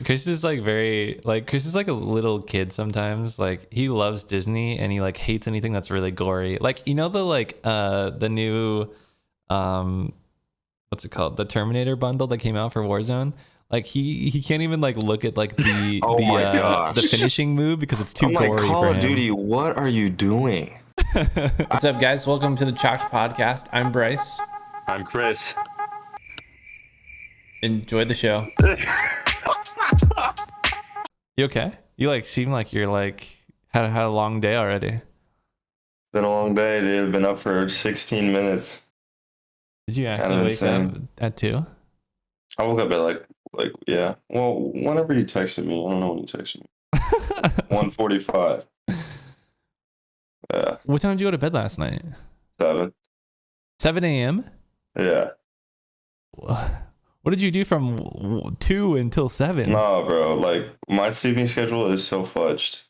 Chris is like Chris is like a little kid sometimes. Like he loves Disney and he like hates anything that's really gory. Like the new what's it called? The Terminator bundle that came out for Warzone. Like he can't even like look at like the the finishing move because it's too gory Call for of him. Duty, what are you doing? What's up, guys? Welcome to the Chalked Podcast. I'm Bryce. I'm Chris. Enjoy the show. You okay? You like seem like you're like had a long day already. Been a long day, dude. Been up for 16 minutes. Did you actually wake up at 2? I woke up at yeah. Well, whenever you texted me, I don't know when you texted me. 1:45. Yeah. What time did you go to bed last night? 7 a.m. Yeah. What did you do from 2 until 7? No, bro. Like my sleeping schedule is so fudged.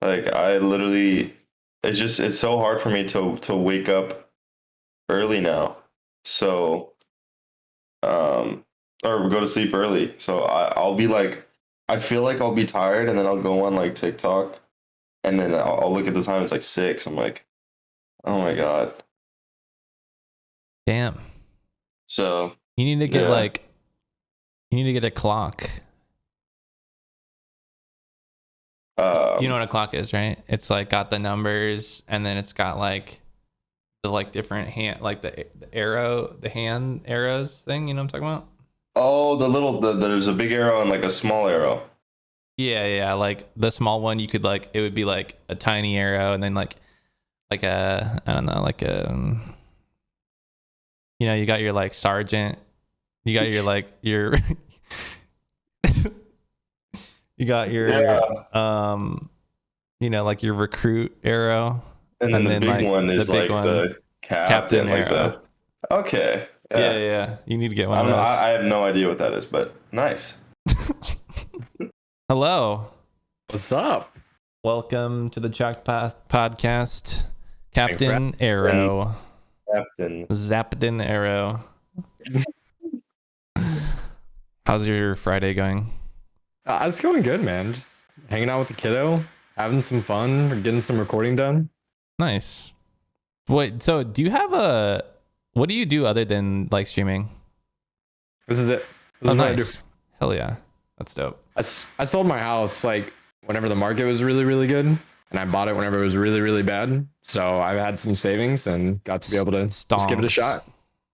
Like I literally, it's so hard for me to wake up early now. So, or go to sleep early. So I'll be like, I feel like I'll be tired, and then I'll go on like TikTok, and then I'll look at the time. It's like 6. I'm like, oh my god. Damn. So you need to get you need to get a clock. You know what a clock is, right? It's like got the numbers, and then it's got like the like different hand, like the arrow, the hand arrows thing. You know what I'm talking about? Oh, there's a big arrow and like a small arrow. Yeah. Like the small one, you could like, it would be like a tiny arrow, and then like a, I don't know, like a, you know, you got your like sergeant, you got your like your, you got your, you know, like your recruit arrow. And then the big one is like the captain arrow. Okay. Yeah. You need to get one of those. I have no idea what that is, but nice. Hello. What's up? Welcome to the Chalked Podcast. CaptainArrow. CaptainArrow. How's your Friday going? It's going good, man. Just hanging out with the kiddo, having some fun, getting some recording done. Nice. Wait, so do you have what do you do other than like streaming? This is it. This is nice. what I do. Hell yeah. That's dope. I sold my house like whenever the market was really, really good, and I bought it whenever it was really, really bad. So I've had some savings and got to be able to just give it a shot.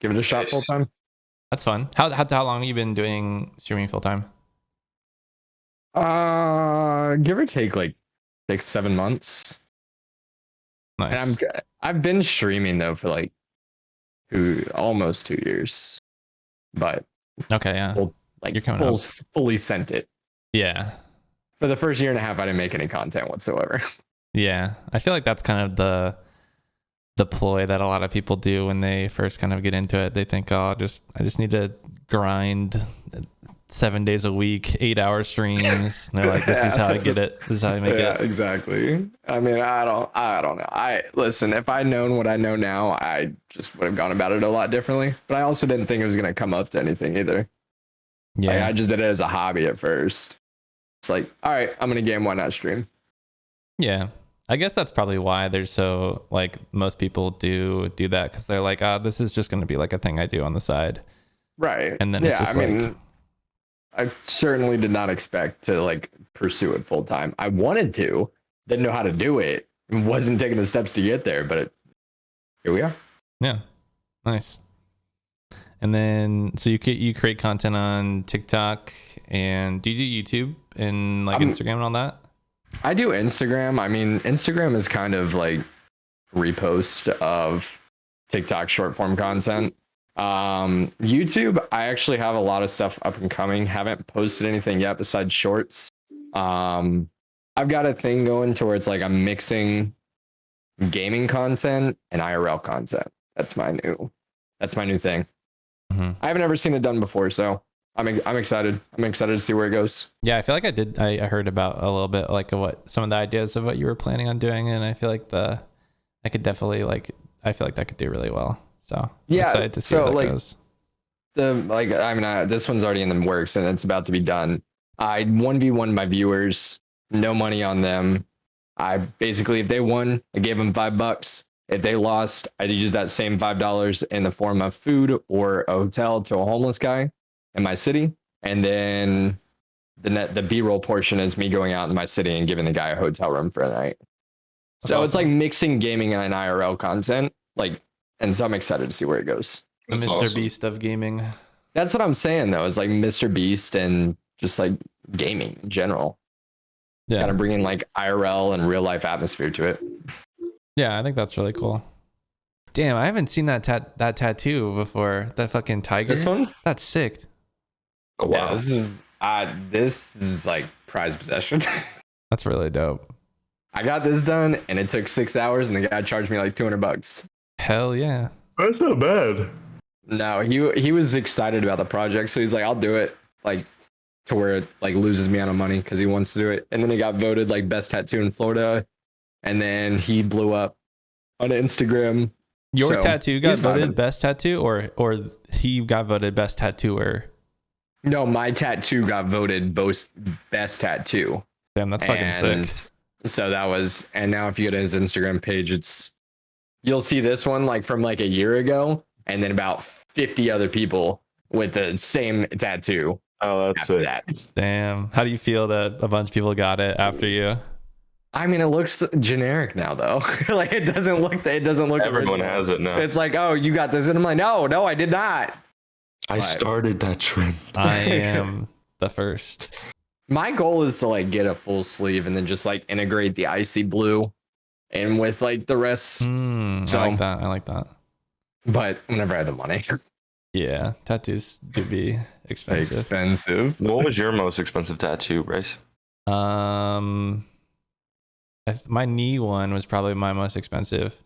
Give it a shot full time. That's fun. How long have you been doing streaming full time? Give or take like 6-7 months. Nice. And I've been streaming though for like almost 2 years, but okay, yeah, fully sent it. Yeah. For the first year and a half, I didn't make any content whatsoever. Yeah, I feel like that's kind of the ploy that a lot of people do when they first kind of get into it. They think, oh, I just need to grind 7 days a week, 8-hour streams. And they're like, this is how I get it. This is how I make it. Yeah, exactly. I mean, I don't know. Listen, if I'd known what I know now, I just would have gone about it a lot differently. But I also didn't think it was going to come up to anything either. Yeah. Like, I just did it as a hobby at first. It's like, all right, I'm going to game, why not stream? Yeah. I guess that's probably why there's so like most people do that, because they're like, this is just going to be like a thing I do on the side. Right. And then it's just I certainly did not expect to like pursue it full time. I wanted to, didn't know how to do it, and wasn't taking the steps to get there, but here we are. Yeah. Nice. And then, so you create content on TikTok, and do you do YouTube and like Instagram and all that? I do Instagram. I mean, Instagram is kind of like repost of TikTok short form content. YouTube, I actually have a lot of stuff up and coming. Haven't posted anything yet besides shorts. I've got a thing going towards like I'm mixing gaming content and IRL content. That's my new thing. Mm-hmm. I haven't ever seen it done before, so I'm excited. I'm excited to see where it goes. Yeah, I feel like I heard about a little bit like what some of the ideas of what you were planning on doing, and I feel like I feel like that could do really well. So yeah, I'm excited to see how that goes. This one's already in the works and it's about to be done. I 1v1 my viewers, no money on them. I basically, if they won, I gave them $5. If they lost, I used that same $5 in the form of food or a hotel to a homeless guy in my city. And then the B-roll portion is me going out in my city and giving the guy a hotel room for a night. That's So it's awesome. like mixing gaming and IRL content. And so I'm excited to see where it goes. The That's Mr. awesome. Beast of gaming. That's what I'm saying though, is like Mr. Beast and just like gaming in general. Yeah. Kind of bringing like IRL and real life atmosphere to it. Yeah, I think that's really cool. Damn, I haven't seen that tattoo before. That fucking tiger. This one? That's sick. Oh, wow. Yeah, this is like prized possession. That's really dope. I got this done and it took 6 hours and the guy charged me like $200. Hell yeah. That's not bad. No, he was excited about the project, so he's like, I'll do it, like to where it like loses me out of money because he wants to do it. And then he got voted like best tattoo in Florida, and then he blew up on Instagram. Your So, tattoo got he's voted vibing. best tattoo, or he got voted best tattooer. No, my tattoo got voted best tattoo. Damn, that's fucking And sick. so that was, and now if you go to his Instagram page, you'll see this one like from like a year ago, and then about 50 other people with the same tattoo. Oh, that's After sick. that. Damn. How do you feel that a bunch of people got it after you? I mean, it looks generic now, though. Like it doesn't look. Everyone original. has it now. It's like, oh, you got this, and I'm like, no, I did not. I started that trend. I am the first. My goal is to like get a full sleeve and then just like integrate the icy blue in with like the rest. I So- like that. I like that. But whenever I have the money, Yeah, tattoos do be expensive. expensive. What was your most expensive tattoo, Bryce? My knee one was probably my most expensive.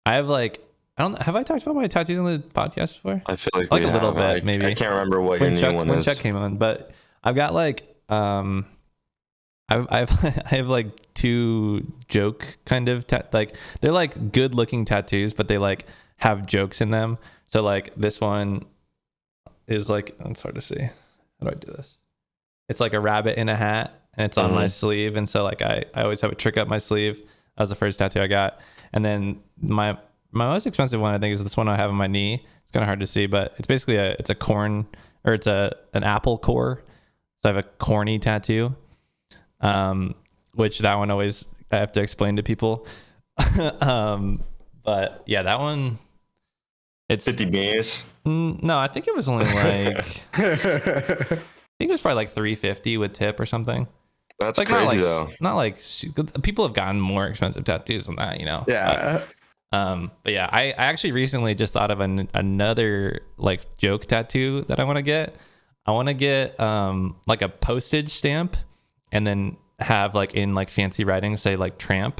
I have like, I don't have I talked about my tattoos on the podcast before? I feel like Like we a little have. bit, maybe. I can't remember what your new one When is. Chuck came on, but I've got like I have like two joke kind of like they're like good looking tattoos, but they like have jokes in them. So like this one is like, it's hard to see. How do I do this? It's like a rabbit in a hat and it's on my sleeve, and so like I always have a trick up my sleeve. That was the first tattoo I got. And then my most expensive one I think is this one I have on my knee. It's kind of hard to see, but it's basically it's a corn, or it's an apple core. So I have a corny tattoo, which that one always I have to explain to people. But yeah, that one, it's 50 beers. no, I think it was only like I think it was probably like 350 with tip or something. That's Like crazy, not though. like not like people have gotten more expensive tattoos than that, you know. Yeah. But yeah, I actually recently just thought of another like joke tattoo that I want to get. I want to get like a postage stamp, and then have like in like fancy writing say like tramp,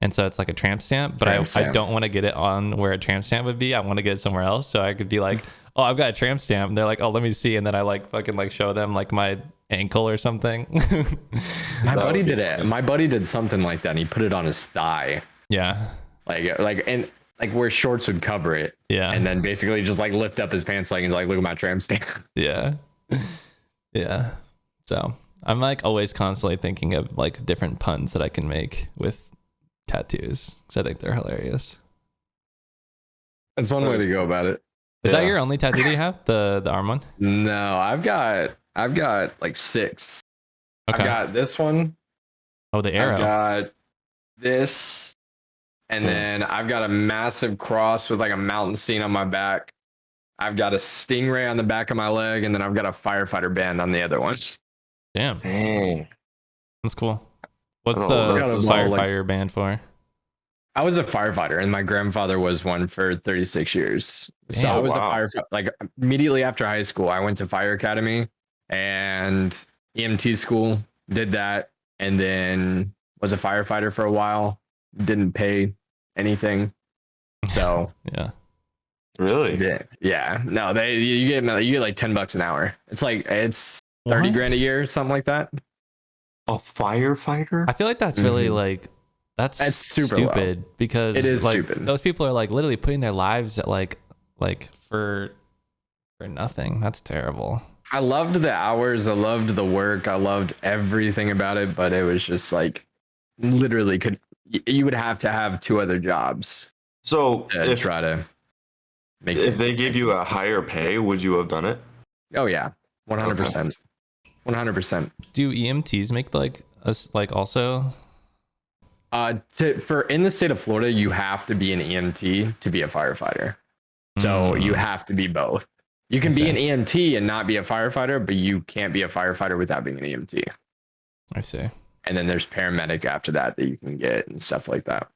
and so it's like a tramp stamp. But Tramp I stamp. don't want to get it on where a tramp stamp would be. I want to get it somewhere else, so I could be like, oh, I've got a tramp stamp, and they're like, oh, let me see, and then I like fucking like show them like my ankle or something. My That buddy would be did it. fun. My buddy did something like that, and he put it on his thigh, Yeah, and like where shorts would cover it, yeah, and then basically just like lift up his pants leg and like, look at my tramp stamp. yeah, yeah. So I'm like always constantly thinking of like different puns that I can make with tattoos, because I think they're hilarious. That's one way to go about it. Is that Yeah. your only tattoo that you have? The arm one? No, I've got like 6. Okay. I've got this one. Oh, the I've arrow. got this, and then I've got a massive cross with like a mountain scene on my back. I've got a stingray on the back of my leg, and then I've got a firefighter band on the other one. Damn, Dang. that's cool. What's Oh, the I got a ball, firefighter band for? I was a firefighter, and my grandfather was one for 36 years. So Damn, I was wow. a firefighter. Like immediately after high school, I went to fire academy and EMT school. Did that, and then was a firefighter for a while. Didn't pay anything, so Really? yeah. No, you get like $10 an hour. It's like it's 30 What? grand a year, something like that. A firefighter? I feel like that's really Mhm. like that's super low. stupid, because It is like, stupid. those people are like literally putting their lives at like for nothing. That's terrible. I loved the hours. I loved the work. I loved everything about it. But it was just like literally you would have to have 2 other jobs So to try to make if they gave you a higher pay, would you have done it? Oh yeah, 100%. 100%. Do EMTs make like us like also? For in the state of Florida, you have to be an EMT to be a firefighter. So you have to be both. You can be an EMT and not be a firefighter, but you can't be a firefighter without being an EMT. I see. And then there's paramedic after that you can get and stuff like that.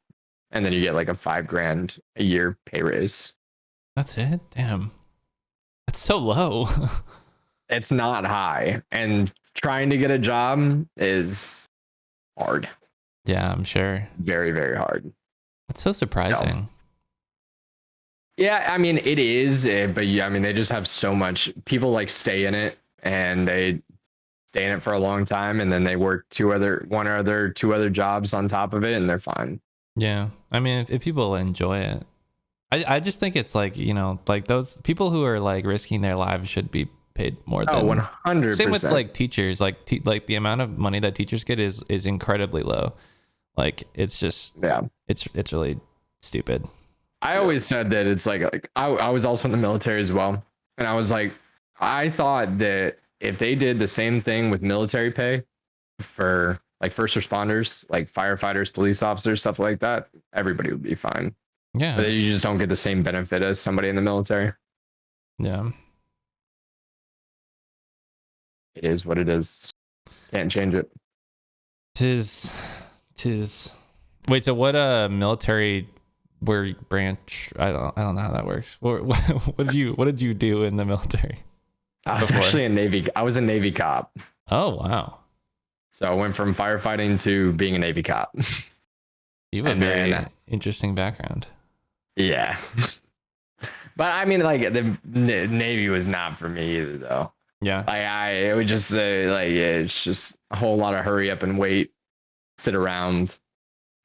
And then you get like a $5,000 a year pay raise. That's it? Damn. That's so low. It's not high. And trying to get a job is hard. Yeah, I'm sure. Very, very hard. That's so surprising. No. Yeah, I mean, it is. But yeah, I mean, they just have so much. People like stay in it and they stay in it for a long time. And then they work 2 other jobs on top of it and they're fine. Yeah. I mean, if people enjoy it, I just think it's like, you know, like those people who are like risking their lives should be paid more than 100%. Same with like teachers, like the amount of money that teachers get is incredibly low. Like it's just, it's really stupid. I always said that it's like I was also in the military as well. And I was like, I thought that if they did the same thing with military pay for like first responders, like firefighters, police officers, stuff like that, everybody would be fine. Yeah. But you just don't get the same benefit as somebody in the military. Yeah. It is what it is. Can't change it. Tis. Wait, so what military branch? I don't know how that works. What did you do in the military? I was actually I was a Navy cop. Oh wow. So I went from firefighting to being a Navy cop. You have a very interesting background. Yeah. But I mean, like the Navy was not for me either, though. Yeah. It would just say it's just a whole lot of hurry up and wait, sit around.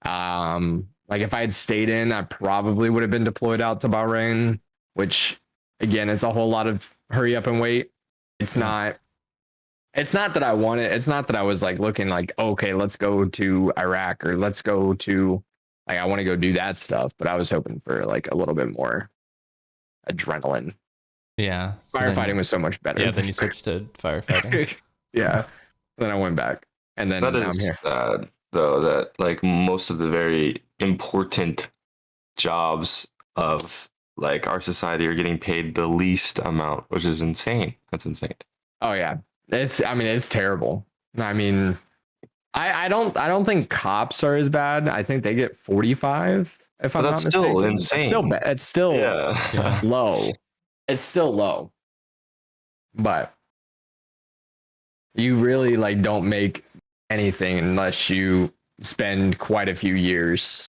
Like if I had stayed in, I probably would have been deployed out to Bahrain, which again, it's a whole lot of hurry up and wait. It's not that I want it. It's not that I was like looking like, okay, let's go to Iraq or let's go to like, I want to go do that stuff, but I was hoping for like a little bit more adrenaline. Yeah. Firefighting was so much better. Yeah. Then you switched to firefighting. Yeah. Then I went back and then that now is I'm here. sad though, that like most of the very important jobs of like our society are getting paid the least amount, which is insane. That's insane. Oh yeah. It's terrible. I mean, I don't think cops are as bad. I think they get 45 if I'm not mistaken. That's still insane. It's still low. It's still low. But you really like don't make anything unless you spend quite a few years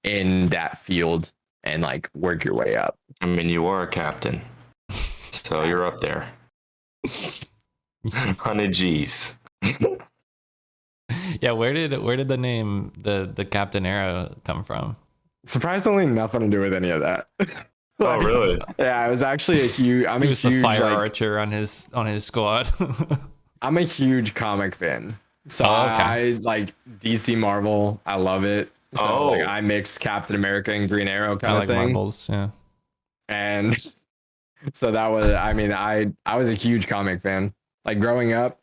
in that field and like work your way up. I mean, you are a captain, so you're up there. 100 G's. Yeah, where did the name the CaptainArrow come from? Surprisingly, nothing to do with any of that. Oh, really? Yeah, it was actually he was the fire archer on his squad. I'm a huge comic fan, so I like DC Marvel. I love it. So like, I mix Captain America and Green Arrow kind of thing. Marvels, yeah. And so that was, I mean, I was a huge comic fan. Like growing up,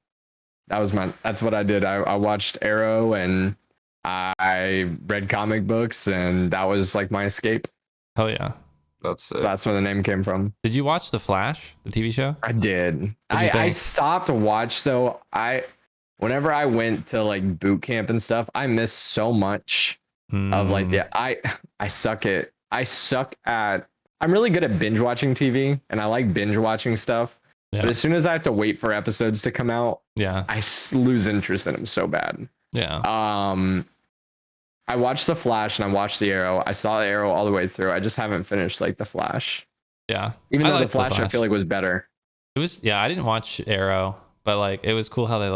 that's what I did. I watched Arrow and I read comic books, and that was like my escape. Hell yeah. That's where the name came from. Did you watch The Flash, the TV show? I did. I stopped to watch. So whenever I went to like boot camp and stuff, I missed so much of like I suck at I'm really good at binge watching TV, and I like binge watching stuff. Yeah. But as soon as I have to wait for episodes to come out, I lose interest in them so bad. Yeah. I watched The Flash and I watched The Arrow. I saw The Arrow all the way through. I just haven't finished like The Flash. Yeah. Even though The Flash I feel like was better. It was, I didn't watch Arrow, but like it was cool how they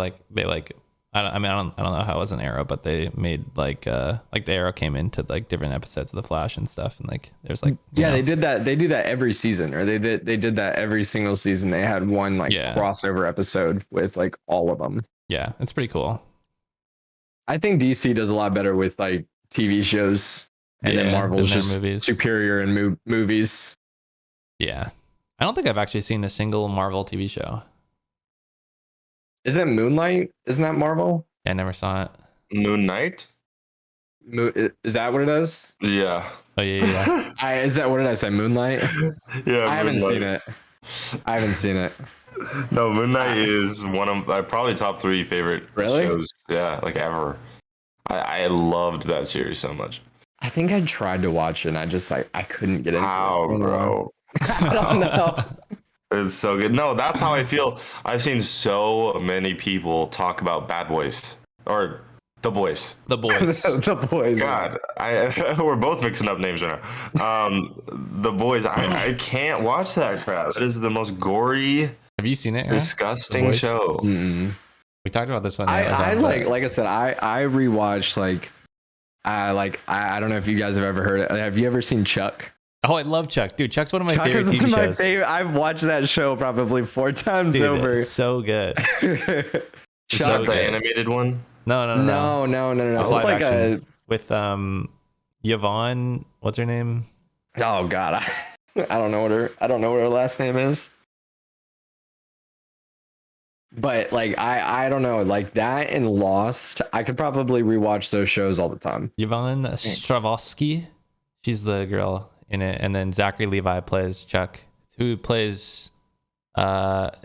I don't know how it was an Arrow, but they made like the Arrow came into like different episodes of the Flash and stuff, and like there's like they did that. They do that every season, or they did that every single season. They had one like crossover episode with like all of them. Yeah, it's pretty cool. I think DC does a lot better with like TV shows, and then Marvel's just movies. Superior in movies. Yeah, I don't think I've actually seen a single Marvel TV show. Is it Moonlight? Isn't that Marvel? Yeah, I never saw it. Moon Knight? Is that what it is? Yeah. Oh yeah. Is that what did I say? Moonlight? Yeah. I haven't seen it. No, Moon Knight is one of my probably top 3 favorite shows. Yeah, like ever. I loved that series so much. I think I tried to watch it and I just I couldn't get into it. Bro. I don't know. It's so good. No, that's how I feel. I've seen so many people talk about Bad Boys or The Boys. The Boys. The Boys. God, we're both mixing up names right now. The Boys. I can't watch that crap. It is the most gory. Have you seen it? Disgusting show. Mm-mm. We talked about this one. I like I said, I rewatched I don't know if you guys have ever heard it. Have you ever seen Chuck? Oh, I love Chuck, dude. Chuck's one of my favorite TV shows. I've watched that show probably 4 times over. It's so good. Chuck, the animated one? No. It's like action. With Yvonne. What's her name? Oh God, I don't know what her last name is. But like I don't know, like that and Lost, I could probably rewatch those shows all the time. Yvonne Stravosky, she's the girl in it, and then Zachary Levi plays Chuck, who plays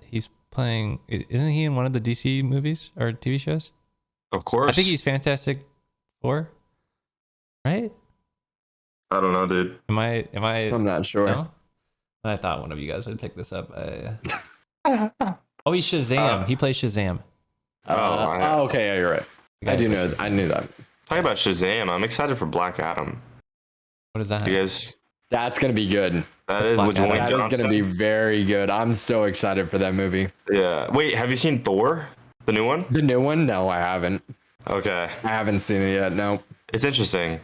he's playing, isn't he in one of the DC movies or TV shows? Of course. I think he's Fantastic Four, right? I don't know, dude. Am I I'm not sure. No? I thought one of you guys would pick this up. Oh, he's Shazam. He plays Shazam. Okay, yeah, you're right. I knew that. Talking about Shazam, I'm excited for Black Adam. What is that? You guys? That's gonna be good. That is with Dwayne Johnson. That is gonna be very good. I'm so excited for that movie. Yeah. Wait, have you seen Thor? The new one? The new one? No, I haven't. Okay. I haven't seen it yet. No. It's interesting.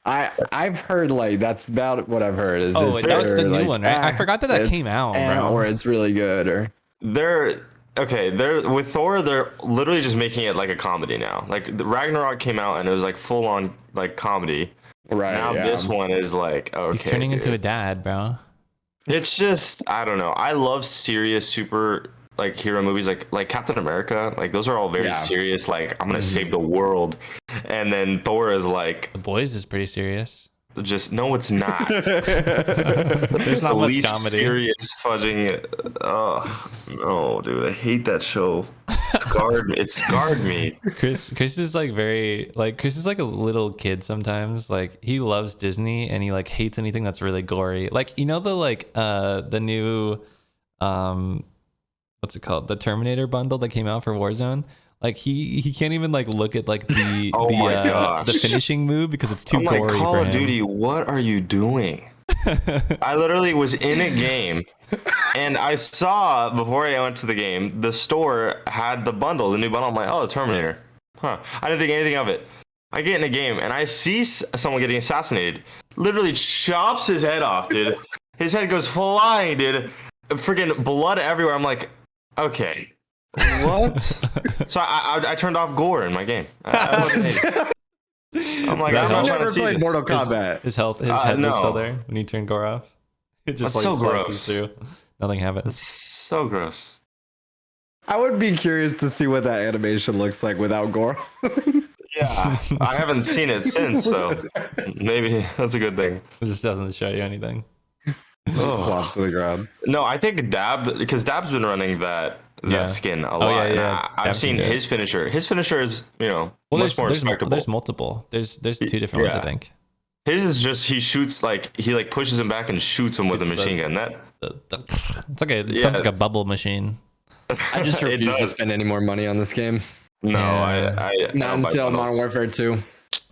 I've heard like that's about what I've heard. Is that was the new one, right? I forgot that came out, bro. Or it's really good, or They're with Thor. They're literally just making it like a comedy now. Like the Ragnarok came out and it was like full on like comedy. Right. Now this one is like okay. He's turning into a dad, bro. It's just I don't know. I love serious super like hero movies like Captain America. Like those are all very serious. Like I'm gonna save the world, and then Thor is like The Boys is pretty serious. Just no, it's not. There's not much comedy. Serious fudging. Oh no, dude, I hate that show. It scarred me. Chris is like Chris is like a little kid sometimes. Like he loves Disney and he like hates anything that's really gory. Like the the new what's it called? The Terminator bundle that came out for Warzone. Like he can't even like look at like the finishing move because it's too gory. Call of Duty, what are you doing? I literally was in a game and I saw before I went to the game, the store had the bundle, the new bundle. I'm like, oh, the Terminator. Huh. I didn't think anything of it. I get in a game and I see someone getting assassinated. Literally chops his head off, dude. His head goes flying, dude. Freaking blood everywhere. I'm like, okay. What? So I turned off gore in my game. I'm like, I'm not trying to see this. Mortal Kombat. His head is still there when you turn gore off. It just That's like so gross. Through. Nothing happens. It's so gross. I would be curious to see what that animation looks like without gore. Yeah, I haven't seen it since, so maybe that's a good thing. It just doesn't show you anything. Flops to the ground. No, I think because Dab's been running that skin a lot. Yeah. I've seen his finisher. His finisher is, much more respectable. There's multiple. There's 2 different ones, I think. His is just he shoots he pushes him back and shoots him with a machine gun. It's like it sounds like a bubble machine. I just refuse to spend any more money on this game. No, I not until Modern Warfare 2.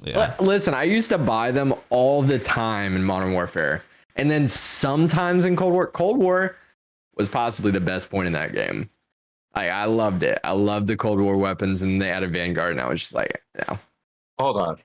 Yeah. Listen, I used to buy them all the time in Modern Warfare, and then sometimes in Cold War. Cold War was possibly the best point in that game. I loved it. I loved the Cold War weapons, and they added Vanguard, and I was just like, no. Hold on.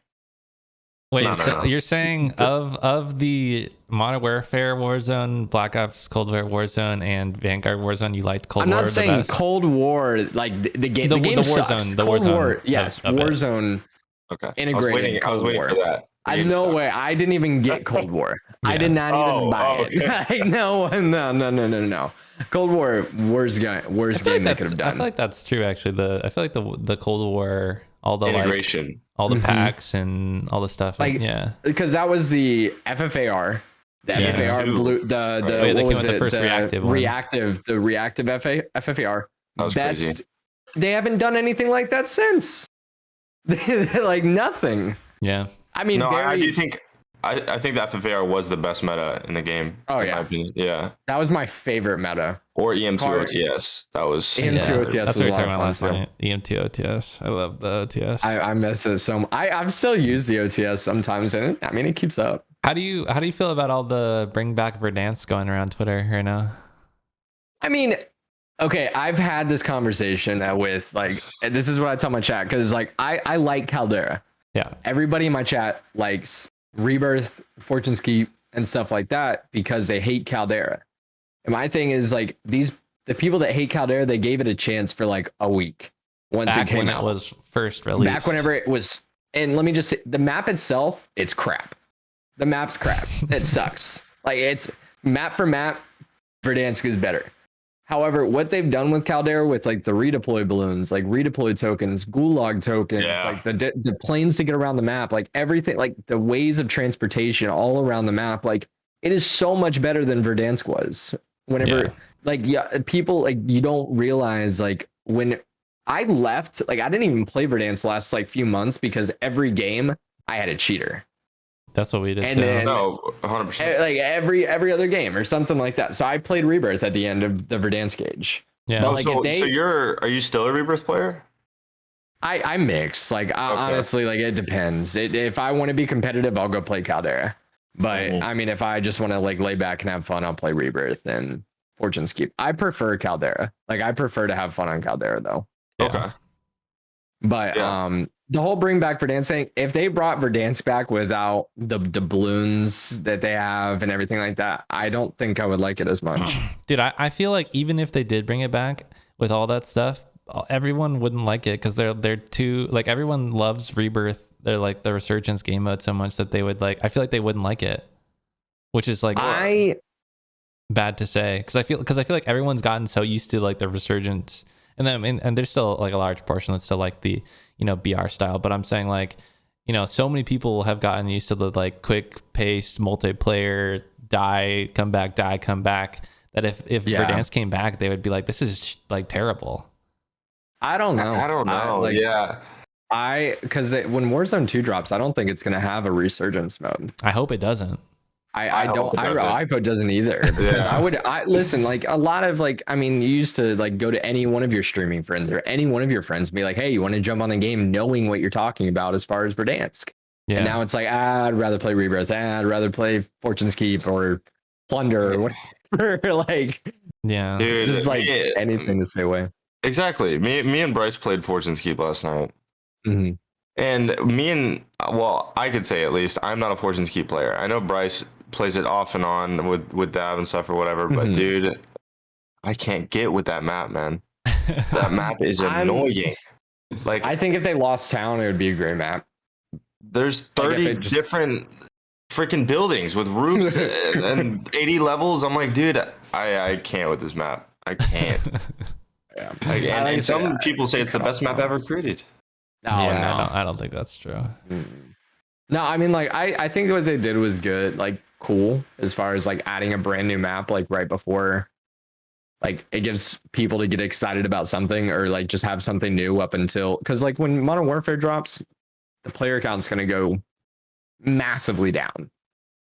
Wait, No. so you're saying of the Modern Warfare Warzone, Black Ops Cold War Warzone, and Vanguard Warzone, you liked Cold I'm War not the saying best? Cold War, like the game. The game Warzone, sucks. the Cold Warzone War, yes, of it. Warzone Okay. integrated. I was waiting for that. I no way. I didn't even get Cold War. I Yeah. did not even buy it. Okay. Like, no. Cold War, worst game they could have I done. feel like that's true. Actually, I feel like the Cold War, all the Integration. all the Mhm. packs and all the stuff. Like, yeah, because that was the FFAR. The Yeah. FFAR blue. The Right. Wait, what they came was with the it? first reactive one. The reactive FFAR. That was crazy. They haven't done anything like that since. Like nothing. yeah. I mean, No, very. I do think I think that FFAR was the best meta in the game. Oh, in yeah. my opinion. Yeah. That was my favorite meta. Or EM2 Car- OTS. That was EM2 Yeah. OTS That's was what we a were lot talking of about fun last too. night. EM2 OTS. I love the OTS. I miss it so much. I've still used the OTS sometimes, and I mean it keeps up. How do you feel about all the bring back Verdansk going around Twitter right now? I mean, okay, I've had this conversation with like, and this is what I tell my chat because like I like Caldera. Yeah. Everybody in my chat likes Rebirth, Fortune's Keep, and stuff like that because they hate Caldera. And my thing is like the people that hate Caldera, they gave it a chance for like a week once Back it came when out. it was first released. Back whenever it was, and let me just say, the map itself, it's crap. The map's crap. It sucks. Like it's map for map, Verdansk is better. However, what they've done with Caldera with like the redeploy balloons, like redeploy tokens, gulag tokens, Yeah. like the planes to get around the map, like everything, like the ways of transportation all around the map, like it is so much better than Verdansk was. Whenever Yeah. like people like you don't realize like when I left, like I didn't even play Verdansk last like few months because every game I had a cheater. That's what we did And too. then- No, 100%. Like every other game or something like that. So I played Rebirth at the end of the Verdansk age. Yeah. But, Oh, like, so, if they- so are you still a Rebirth player? I mix. Like honestly, like it depends. If I want to be competitive, I'll go play Caldera. But Mhm. I mean, if I just want to like lay back and have fun, I'll play Rebirth and Fortune's Keep. I prefer Caldera. Like I prefer to have fun on Caldera though. Yeah. Okay. But Yeah. the whole bring back Verdansk thing, if they brought Verdansk back without the balloons that they have and everything like that, I don't think I would like it as much. Dude, I feel like even if they did bring it back with all that stuff, everyone wouldn't like it because they're too like everyone loves Rebirth. They're like the Resurgence game mode so much that they would like. I feel like they wouldn't like it, which is like bad to say because I feel like everyone's gotten so used to like the Resurgence, and then and there's still like a large portion that's still like the BR style. But I'm saying like so many people have gotten used to the like quick paced multiplayer die come back that if Verdansk came back they would be like this is like terrible. I don't know. I don't know. Like, yeah. because when Warzone 2 drops, I don't think it's gonna have a resurgence mode. I hope it doesn't. I hope don't. it doesn't. I hope it doesn't either. Yeah. I listen. Like a lot of like, I mean, you used to like go to any one of your streaming friends or any one of your friends and be like, "Hey, you want to jump on the game?" Knowing what you're talking about as far as Verdansk. Yeah. And now it's like, I'd rather play Rebirth. I'd rather play Fortune's Keep or Plunder or whatever. Like, Yeah. Dude, just like me- anything to stay away. Exactly. Me and Bryce played Fortune's Keep last night. Mhm. And I could say at least, I'm not a Fortune's Keep player. I know Bryce plays it off and on with Dab and stuff or whatever, but Mhm. dude, I can't get with that map, man. That map is annoying. Like, I think if they lost town, it would be a great map. there's like, if 30 it just- different freaking buildings with roofs and 80 levels. I'm like, dude, I can't with this map. I can't. Yeah. Like, and, I and said, some people say it's the best map ever created. No, yeah, no. I don't think that's true. No, I mean, like, I think what they did was good, like, cool, as far as, like, adding a brand new map, like, right before, like, it gives people to get excited about something or, like, just have something new up until, because, like, when Modern Warfare drops, the player count's going to go massively down.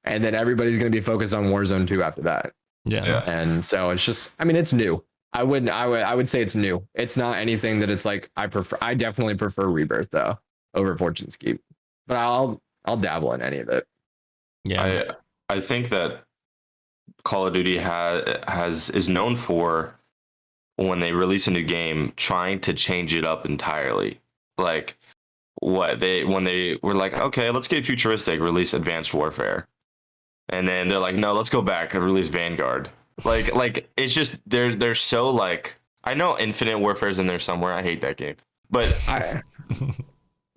And then everybody's going to be focused on Warzone 2 after that. Yeah. Yeah. And so it's just, I mean, it's new. I would say it's new. It's not anything that it's like I definitely prefer Rebirth though over Fortune's Keep. But I'll dabble in any of it. Yeah. I think that Call of Duty is known for when they release a new game, trying to change it up entirely. Like when they were like, okay, let's get futuristic, release Advanced Warfare, and then they're like, no, let's go back and release Vanguard. Like it's just they're so like, I know Infinite Warfare's in there somewhere. I hate that game, but I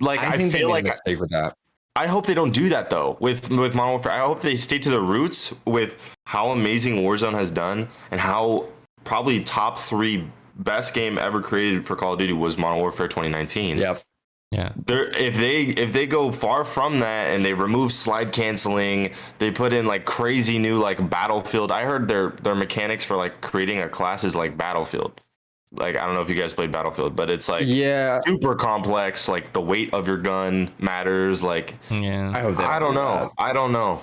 I think they feel made like a mistake with that. I hope they don't do that though with Modern Warfare. I hope they stay to the roots with how amazing Warzone has done and how probably top 3 best game ever created for Call of Duty was Modern Warfare 2019. Yep. Yeah. If they go far from that and they remove slide canceling, they put in like crazy new like Battlefield. I heard their mechanics for like creating a class is like Battlefield. Like, I don't know if you guys played Battlefield, but it's like super complex. Like the weight of your gun matters. Like, Yeah. I don't know. I don't know.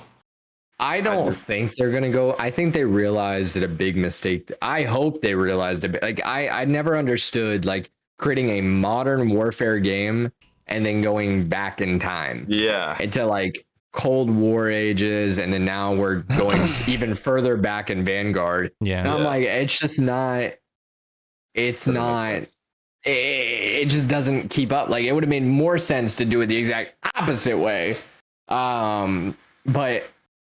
I don't think they're gonna go. I think they realized that a big mistake. I hope they realized a bit. Like I never understood like creating a modern warfare game and then going back in time. Yeah. Into like Cold War ages, and then now we're going even further back in Vanguard. Yeah. And I'm like, it's just not. It's not. It just doesn't keep up. Like it would have made more sense to do it the exact opposite way. But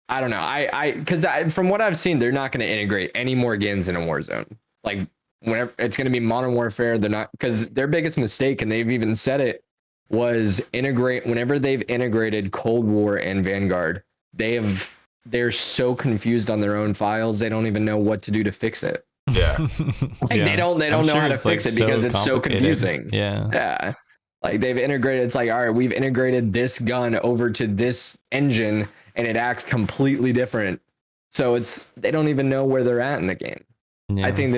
I don't know. Because from what I've seen, they're not going to integrate any more games in a Warzone. Like whenever it's going to be Modern Warfare, they're not, because their biggest mistake, and they've even said it, was integrate. Whenever they've integrated Cold War and Vanguard, they're so confused on their own files, they don't even know what to do to fix it. Yeah. Like they don't know how to fix it because it's so confusing. Yeah. Like they've integrated, it's like, all right, we've integrated this gun over to this engine and it acts completely different. So they don't even know where they're at in the game. Yeah. I think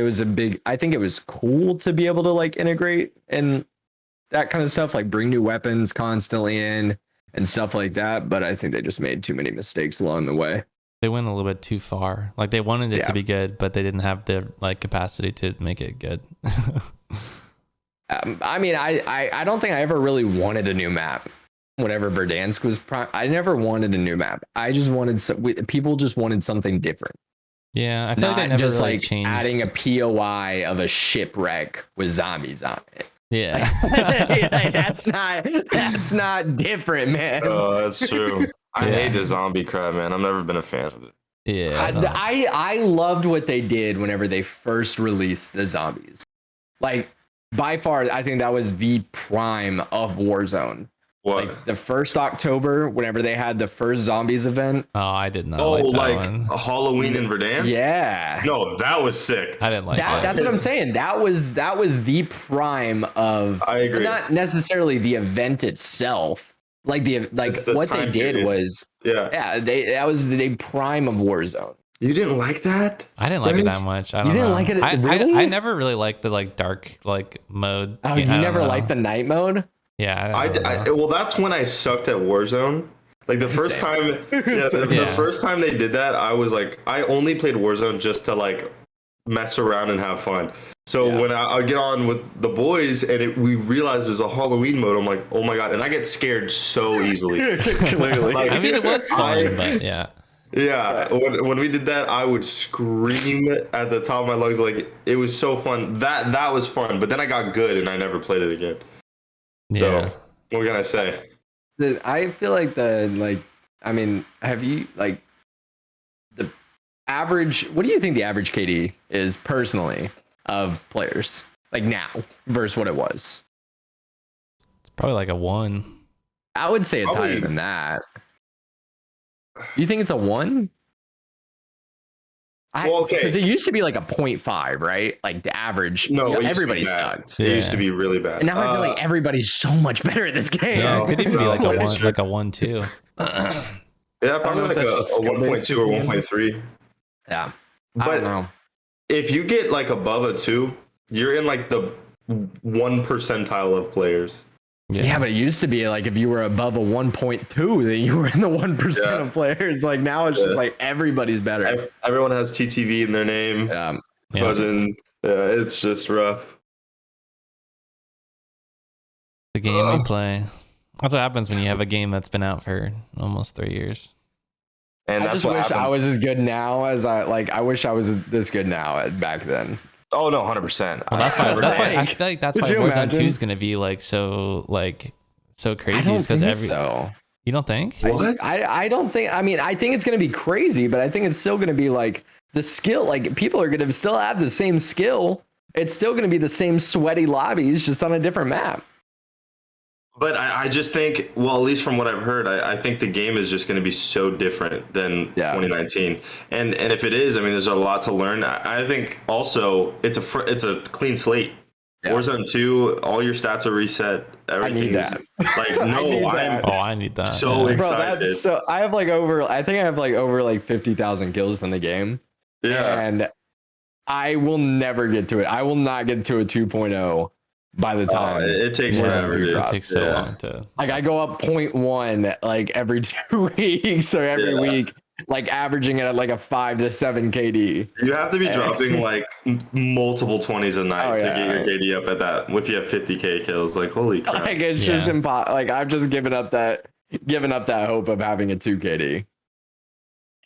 I think it was cool to be able to like integrate and that kind of stuff, like bring new weapons constantly in and stuff like that. But I think they just made too many mistakes along the way. They went a little bit too far. Like they wanted it to be good, but they didn't have the like capacity to make it good. I mean, I don't think I ever really wanted a new map. Whenever Verdansk was I never wanted a new map. I just wanted people just wanted something different. Yeah, I feel Not like they never just really like changed. adding a POI of a shipwreck with zombies on it. Yeah. Like, that's not different, man. Oh, that's true. I hate the zombie crap, man. I've never been a fan of it. Yeah. I loved what they did whenever they first released the zombies. Like by far, I think that was the prime of Warzone. What? Like the first October, whenever they had the first zombies event. Oh, I did not. Oh, like like that one. a Halloween in Verdansk? Yeah. No, that was sick. I didn't like that. That's what I'm saying. That was the prime of. I agree. Not necessarily the event itself. Like what they did period. was. Yeah. That was the prime of Warzone. You didn't like that? I didn't like it that much. I don't You didn't know. like it? I Really? never really liked the like dark like mode. Oh, I you don't never know. liked the night mode? Yeah. Well, that's when I sucked at Warzone. Like the first time, the first time they did that, I was like, I only played Warzone just to like mess around and have fun. So when I get on with the boys and we realize there's a Halloween mode, I'm like, oh my god, and I get scared so easily. Clearly. I mean, it was fun, but yeah. Yeah, when we did that, I would scream at the top of my lungs. Like it was so fun. That was fun. But then I got good and I never played it again. Yeah. So what can I say? I feel like I mean, have you like the average? What do you think the average KD is personally of players like now versus what it was? It's probably like a 1. I would say it's higher than that. You think it's a 1? Well, okay. Because it used to be like a 0.5, right? Like the average. No, everybody sucked. It used to be really bad. And now I feel like everybody's so much better at this game. Yeah, it could even be like a it's 1, true. like a 1 2. Yeah, probably like that's a just skill 1.2 or based. 1.3. Yeah. I But don't know. if you get like above a 2, you're in like the 1 percentile of players. Yeah, but it used to be like if you were above a 1.2, then you were in the 1% of players. Like now it's just like everybody's better. Everyone has TTV in their name. Yeah. It's just rough. The game we play. That's what happens when you have a game that's been out for almost 3 years. And I that's just what wish I happens. was as good now as I wish I was this good now back then. Oh no, 100%. Well, that's why. That's why I Dang. feel like that's Could why you Warzone imagine? 2 is gonna be so I crazy. don't Is because think every so. you don't think? What? I don't think. I mean, I think it's gonna be crazy, but I think it's still gonna be like the skill. Like people are gonna still have the same skill. It's still gonna be the same sweaty lobbies, just on a different map. But I just think, well, at least from what I've heard, I think the game is just going to be so different than Yeah. 2019. And if it is, I mean, there's a lot to learn. I think also it's a clean slate. Yeah. Warzone 2, all your stats are reset. Everything need is that. like I need no, that. Oh, I need that. So yeah. Bro, excited. that's so. I have like over. I think I have like over like 50,000 kills in the game, yeah. and I will never get to it. I will not get to a 2.0 by the time. It takes Warzone forever, 2 dude. It drops. takes so Yeah. long to. Like I go up 0.1 like every 2 weeks, so every Yeah. week, like averaging it at like a 5 to 7 KD. You have to be Hey. dropping like multiple 20s a night Oh, to yeah. get your KD up at that. If you have 50k kills, like holy crap. Like it's just Yeah. impossible. Like I've just given up that hope of having a 2 KD.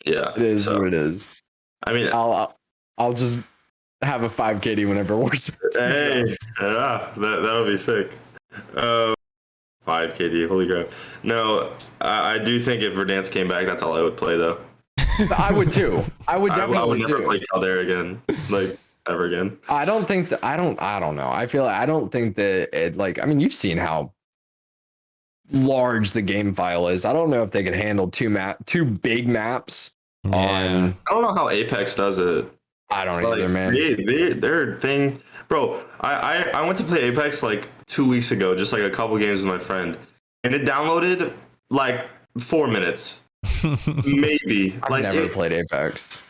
Yeah. It is So, what it is. I mean, I'll just have a 5 KD whenever Warzone 2 hey, drops. yeah, that'll be sick. 5 KD, holy crap. No, I do think if Verdansk came back, that's all I would play though. I would too. I would I definitely would never too. play Caldera again, like ever again. I don't think that I don't know. I don't think that it like I mean you've seen how large the game file is. I don't know if they could handle two big maps Yeah. on I don't know how Apex does it. I don't Like, either, man. their thing, bro. I went to play Apex like 2 weeks ago, just like a couple games with my friend, and it downloaded like 4 minutes, maybe. I've Like never played Apex.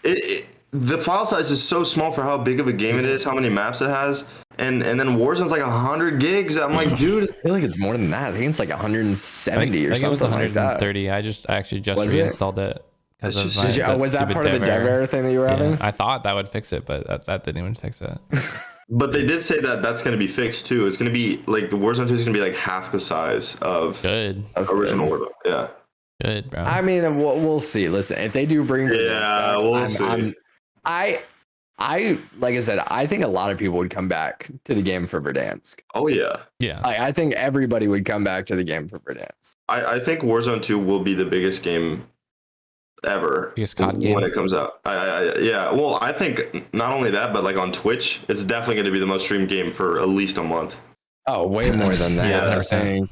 the file size is so small for how big of a game it is, how many maps it has, and then Warzone's like 100 gigs. I'm like, dude, I feel like it's more than that. I think it's like 170 or I think it was something like that. 130. I actually just Was it? reinstalled it because That's of just- my, Did you, the was that stupid part of the dev error thing that you were Yeah, having? I thought that would fix it, but that didn't even fix it. but they did say that that's going to be fixed too. It's going to be like the Warzone 2 is going to be like half the size of Good, That's original good. Warzone. Yeah. good, bro. I mean, we'll see. Listen, if they do bring Verdansk Yeah, back, we'll see. I like I said, I think a lot of people would come back to the game for Verdansk. Oh yeah. yeah, I think everybody would come back to the game for Verdansk. I think Warzone 2 will be the biggest game ever Biggest COD game. when it comes out. Yeah. Well, I think not only that, but like on Twitch, it's definitely going to be the most streamed game for at least a month. Oh, way more than that. Yeah, I 100%. think.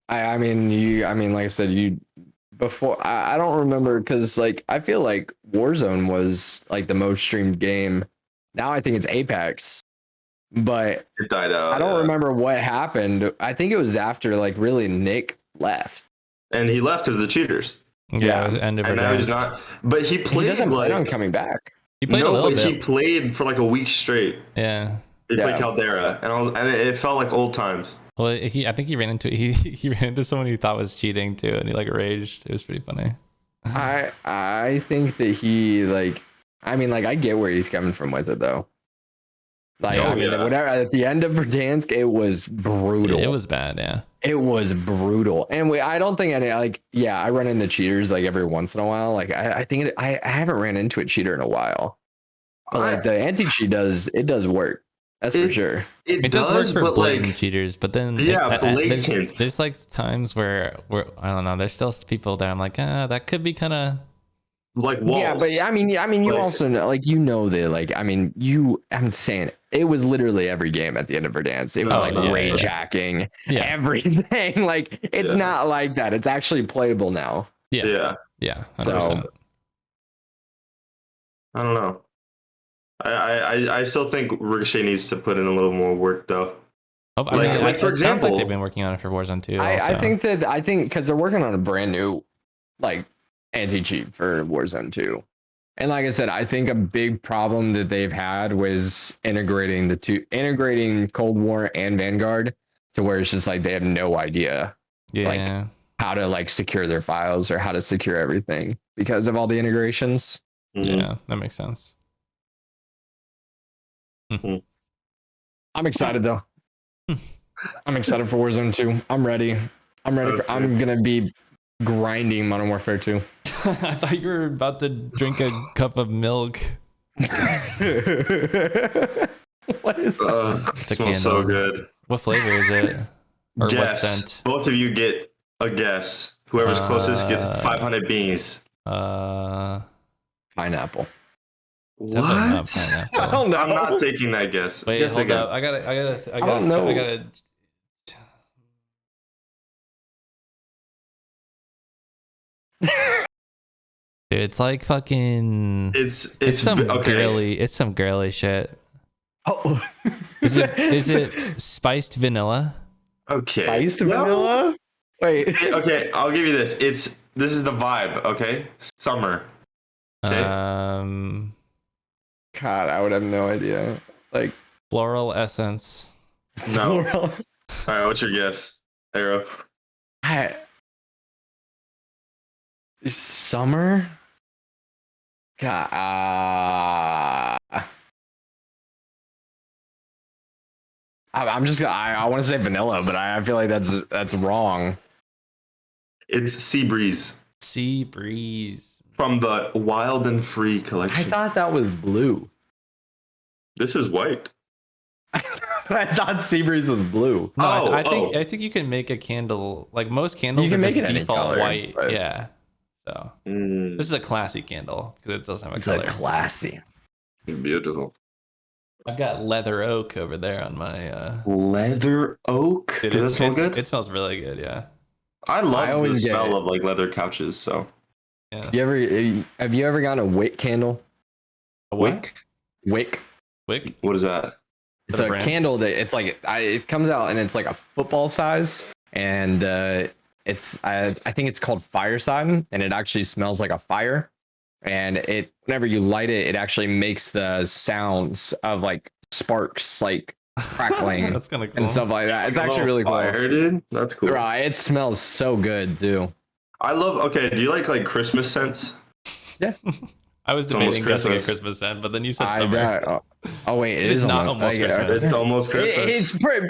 I mean, like I said, you before. I don't remember because like I feel like Warzone was like the most streamed game. Now I think it's Apex, but It died out. I don't yeah. remember what happened. I think it was after like really Nick left. And he left because of the cheaters. yeah. It was the end of And now he's Verdansk. not. But he He played doesn't like plan on coming back. He played a no, little but bit. he played for like a week straight. Yeah. He Yeah. played Caldera, and it felt like old times. Well, I think he ran into he ran into someone he thought was cheating too, and he like raged. It was pretty funny. I think that he like. I mean, like I get where he's coming from with it though. Like Oh, I mean, yeah. whatever. At the end of Verdansk, it was brutal. It was bad. Yeah. It was brutal, and I don't think any like. Yeah, I run into cheaters like every once in a while. Like I think I haven't ran into a cheater in a while. But like the anti cheat does work. That's for sure. It does work for but blatant like cheaters, but then Yeah, there's, blatant. there's like times where I don't know. There's still people that I'm like, that could be kind of. like walls. Yeah, but I mean, you Like- also know, like you know that, like I mean, I'm saying it was literally every game at the end of Verdansk. It was Oh, like yeah, rage yeah. hacking, Yeah. everything. Like it's Yeah. not like that. It's actually playable now. Yeah. Yeah, 100%. So- I don't know. I still think Ricochet needs to put in a little more work though. Oh, I Like- mean, like, for it sounds like example- they've been working on it for Warzone 2. I also. think because they're working on a brand new like anti cheat for Warzone 2. And like I said, I think a big problem that they've had was integrating Cold War and Vanguard to where it's just like they have no idea Yeah. how to like secure their files or how to secure everything because of all the integrations. Mhm. Yeah. That makes sense. I'm excited though. I'm excited for Warzone 2. I'm ready. I'm gonna be grinding Modern Warfare 2. I thought you were about to drink a cup of milk. What is that? It It's a smells so candle. good. What flavor is it? Or what Guess. scent? Both of you get a guess. Whoever's closest gets 500 beans. Pineapple. Definitely not What? pineapple. I don't know. I'm not taking that guess. Wait, Guess hold again. up. I don't know. gotta. Dude, it's like fucking. It's some okay. girly. It's some girly shit. Oh. Is it spiced vanilla? Okay. Spiced No. vanilla? Wait. Okay, I'll give you this. This is the vibe, okay? Summer. Okay. God, I would have no idea. Like Floral essence. No. floral. All right, what's your guess? Arrow. Summer? God, I'm just gonna. I want to say vanilla, but I feel like that's wrong. It's Sea Breeze Sea breeze. from the Wild and Free I collection. thought that was blue. This is white. I thought sea breeze was blue. No, Oh, I think you can make a candle like most candles. You can are make just it any default color, white. but- Yeah. So this is a classy candle because it doesn't have a It's color. classy. Beautiful. I've got leather oak over there on my. Leather oak. Dude, Does that smell good? It smells really good. Yeah. I love the always get smell it. of like leather couches. So Yeah. Have you ever gotten a wick candle? A what? Wick. Wick. what is that? It's that a a brand? candle that it's like it comes out and it's like a football size, and I think it's called Firefighting, and it actually smells like a fire, and it whenever you light it, it actually makes the sounds of like sparks like crackling That's kind of cool. and stuff like that. It's Like a actually really little fire, dude. That's cool. cool. Right, it smells so good too. I love. Okay, do you like Christmas scents? I was It's almost debating guessing a Christmas. Christmas scent, but then you said summer. Oh wait, It is not almost Christmas. It's almost Christmas. We're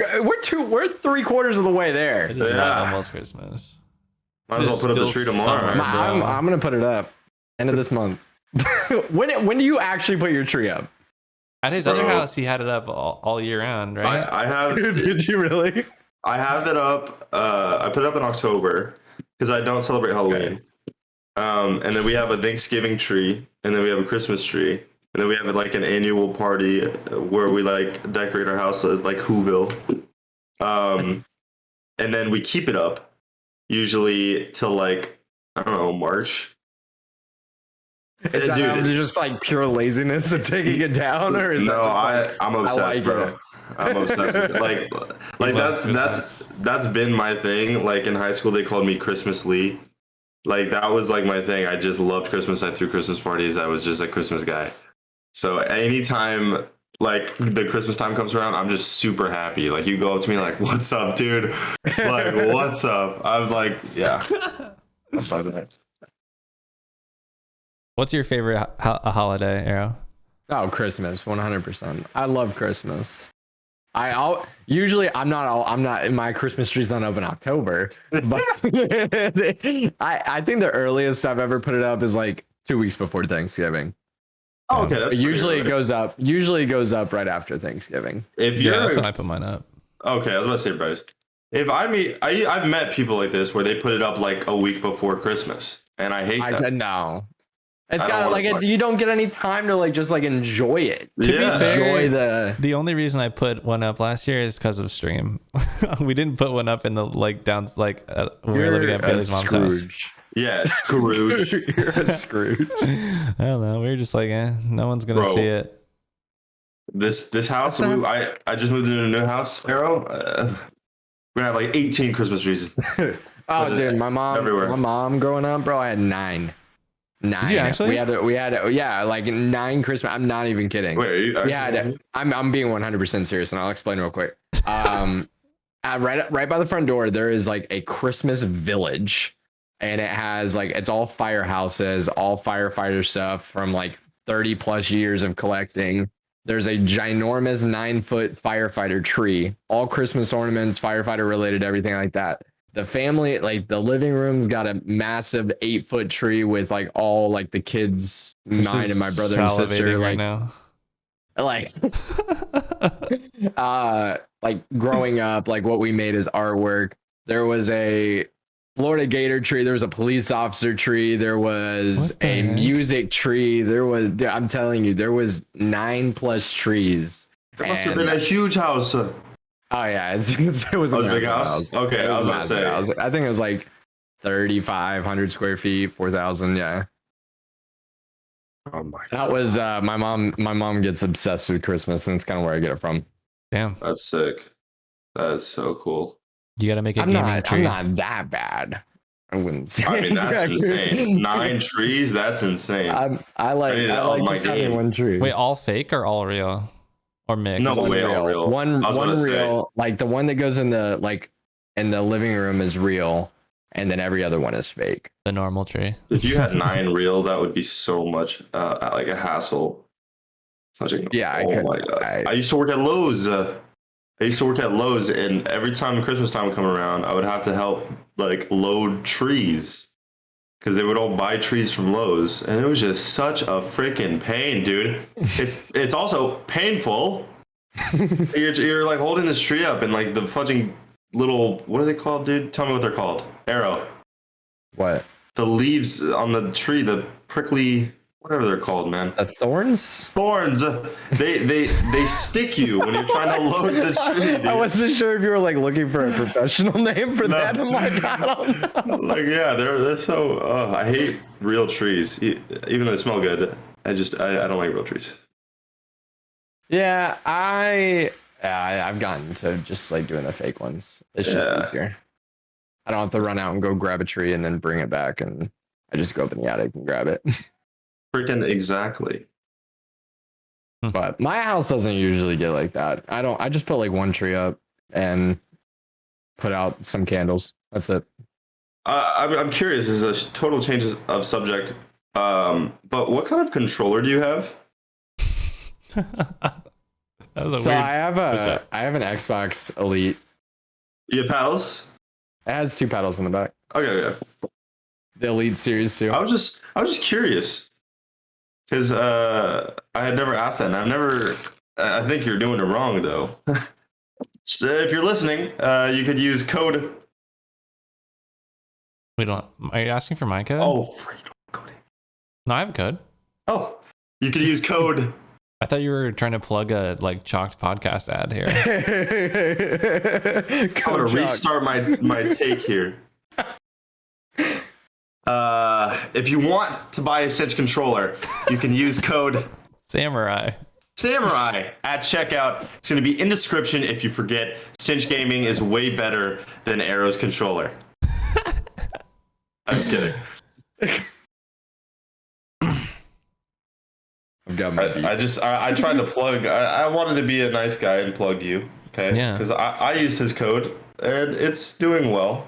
3/4 of the way there. It is Yeah. not almost Christmas. Might as well It's put up the still tree tomorrow. summer. I'm gonna put it up end of this month. when do you actually put your tree up? At his Bro. other house, he had it up all year round, right? I have Did you really? I have it up. I put it up in October because I don't celebrate Halloween. And then we have a Thanksgiving tree, and then we have a Christmas tree, and then we have like an annual party where we like decorate our house as like Whoville. And then we keep it up usually till like I don't know March. Is that Dude, just like pure laziness of taking it down, or is no, that just I'm obsessed, like bro. it? I'm obsessed with it. Like loves that's been my thing. Like in high school, they called me Christmas Lee. Like that was like my thing. I just loved Christmas. I threw Christmas parties. I was just a Christmas guy. So anytime like the Christmas time comes around, I'm just super happy. Like you go up to me like, "What's up, dude?" Like, "What's up?" I was like, "Yeah." I'm fine with that. What's your favorite holiday, Arrow? Oh, Christmas, 100%. I love Christmas. I'm not. My Christmas tree's not up in October, but I think the earliest I've ever put it up is like 2 weeks before Thanksgiving. Oh, okay, that's Usually pretty it goes up. Usually it goes up right after Thanksgiving. If Yeah, you're that's when I put mine up. okay, I was about to say, Bryce. If I've met people like this where they put it up like a week before Christmas, and I hate that. No. It's I don't got wanna like talk. you don't get any time to like just like enjoy it. To be Yeah. fair, Enjoy the only reason I put one up last year is because of stream. We didn't put one up in the like down like when we were living at Bailey's mom's house. Scrooge. Yeah, Scrooge. You're a Scrooge. I don't know. We were just like, no one's gonna Bro. see it. This house, That's not- I just moved into a new house, Arrow. We're gonna have like 18 Christmas trees. Oh, dude, my everywhere. mom growing up, bro, I had 9. 9. Did you actually? We had yeah, like 9 Christmas. I'm not even kidding. Wait, are you, We had. I'm being 100% serious, and I'll explain real quick. Right by the front door, there is like a Christmas village, and it has like it's all firehouses, all firefighter stuff from like 30 plus years of collecting. There's a ginormous 9-foot firefighter tree, all Christmas ornaments, firefighter related, everything like that. The family, like the living room's got a massive 8-foot tree with like all like the kids, mine and my brother and sister. Salivating Like, right now. Like, like growing up, like what we made as artwork. There was a Florida Gator tree. There was a police officer tree. There was What the a heck? music tree. There was, dude, I'm telling you, there was 9+ trees. That must have And- been a huge house. Oh yeah, it was a Oh, it was a big massive house? Okay, It I was about to massive say. house. I think it was like 3,500 square feet, 4,000. Yeah, Oh my that was my mom. My mom gets obsessed with Christmas, and it's kind of where I get it from. Damn. That's sick. That is so cool. You got to make a I'm gaming not. tree. I'm not that bad. I wouldn't say. I mean, that's insane. 9 trees, that's insane. I like I need to up my just having game. one tree. Wait, all fake or all real? Or mixed? No, One wait, all real. One I was one about to say. real. Like the one that goes in the living room is real, and then every other one is fake. The normal tree. If you had 9 real, that would be so much like a hassle. Yeah, I oh could. my god. I used to work at Lowe's. And every time Christmas time would come around, I would have to help like load trees because they would all buy trees from Lowe's, and it was just such a freaking pain, dude. It's also painful. You're like holding this tree up, and like the fudging little, what are they called, dude? Tell me what they're called. Arrow. What? The leaves on the tree, the prickly, whatever they're called, man. Thorns? Thorns. They stick you when you're trying to load the tree, dude. I wasn't sure if you were like looking for a professional name for No. that. I'm like, I don't know. Like, yeah, they're so. I hate real trees, even though they smell good. I don't like real trees. Yeah, I've gotten to just like doing the fake ones. It's just Yeah. easier. I don't have to run out and go grab a tree and then bring it back, and I just go up in the attic and grab it. Freaking exactly. But my house doesn't usually get like that. I just put like one tree up and put out some candles. That's it. I'm curious. This is a total change of subject. But what kind of controller do you have? That was a So weird. I have an Xbox Elite. You have paddles? It has 2 pedals in the back. Okay. The Elite Series 2. I was just curious because I had never asked that, and I've never. I think you're doing it wrong though. So if you're listening, you could use code. We don't. Are you asking for my code? Oh, freedom code. No, I have a code. Oh, you could use code. I thought you were trying to plug a like Chalked podcast ad here. I'm gonna restart my take here. If you want to buy a Cinch controller, you can use code Samurai. Samurai at checkout. It's gonna be in description. If you forget, Cinch Gaming is way better than Arrow's controller. I'm kidding. I've got my beat. I tried to plug. I wanted to be a nice guy and plug you. Okay. Yeah. Because I used his code and it's doing well.